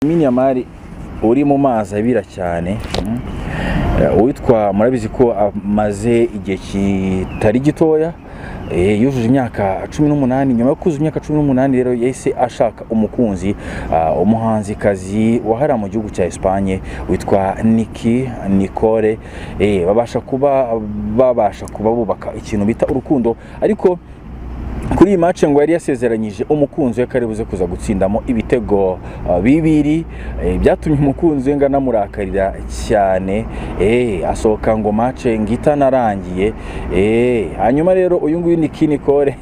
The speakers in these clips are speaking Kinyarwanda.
Lamine Yamal uri mu mazi abira cyane, witwa murabizi ko amaze igihe kitari gitoya, yujuje imyaka 18. Nyuma yo kuzuza imyaka 18 rero yahise ashaka umukunzi, umuhanzikazi wahara mu gihugu cya Espagne witwa Nicole. babasha kuba bubaka ikintu bita urukundo, ariko kuri iyi match ngo yari yasezeranyije umukunzi we karibuze kuza gutsindamo ibitego bibiri, byatumye umukunzi we nganamurakarira cyane, asohoka ngo match ngita narangiye. Hanyuma rero uyu nguyu Nicole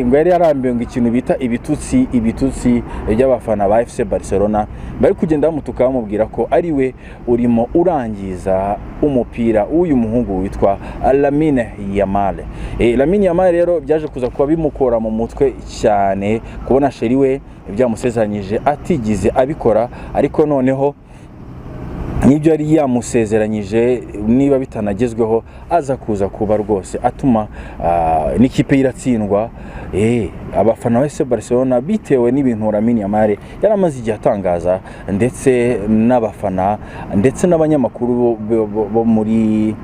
ngo yari yarambiwe ngo ikintu bita ibitutsi by'abafana ba FC Barcelona, bari kugenda bamutuka bamubwira ko ari we urimo urangiza umupira w'uyu muhungu witwa Lamine Yamal. Lamine Yamal rero byaje kuza kuba bimukora mu mutwe cyane kubona sheri we byamusezeranyije atigize abikora, ariko noneho n'ibyo yari yamusezeranyije niba bitanagezweho aza kuza kuba rwose atuma n'ikipe iratsindwa. Abafana ba FC Barcelona bitewe n'ibintu Lamine Yamal yaramaze igihe atangaza, ndetse n'abafana ndetse n'abanyamakuru bo muri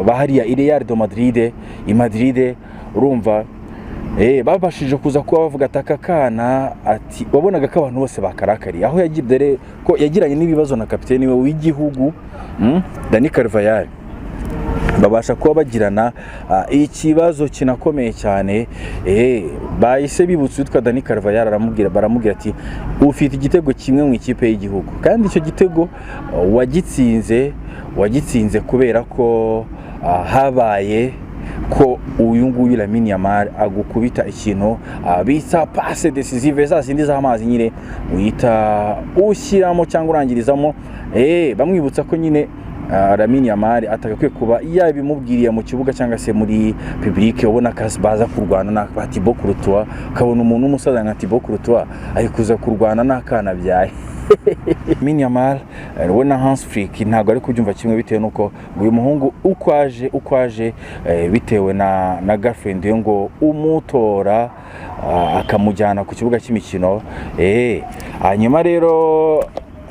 bahariya Real de Madrid i Madrid, urumva babashije kuza kuba bavuga ataka kana ati wabonaga ko abantu bose bakarakariye, aho yagidere ko yagiranye n'ibibazo na kapiteni we w'igihugu Dani Carvajal, babasha kuba bagirana ikibazo kinakomeye cyane. Bahise bibutse witwa Dani Carvajal baramubwira ati ufite igitego kimwe mu ikipe y'igihugu, kandi icyo gitego wagitsinze kubera ko habaye ko uyu nguyu Lamine Yamal agukubita ikintu bita passe decisive, za zindi z'amazi nyine uhita ushyiramo cyangwa urangirizamo. Bamwibutsa ko nyine Lamine Yamal atagakwiye kuba yabimubwiriye mu kibuga cyangwa se muri public. Ubona kasi baza kurwana na Thibaut Courtois, kabona umuntu umusaza nka Thibaut Courtois ari kuza kurwana n'akana byaye. Lamine Yamal ubona Hans Flick ntago ari kubyumva kimwe, bitewe nuko uyu muhungu uko aje bitewe na girlfriend yo ngo umutora akamujyana ku kibuga cy'imikino. Hanyuma rero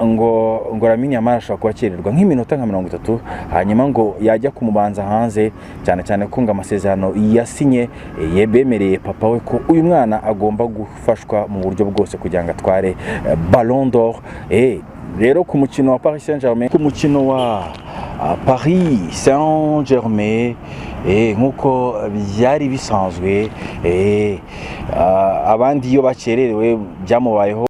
ngo Lamine Yamal ashobora kubakererwa nk'iminota nka 30, hanyuma ngo yajya kumubanza hanze, cyane ko ngo amasezerano yasinye yebemereye papa we ko uyu mwana agomba gufashwa mu buryo bwose kugira ngo atware Ballon d'Or. Rero ku mukino wa Paris Saint-Germain, nkuko byari bisanzwe, abandi iyo bakererewe byamubayeho.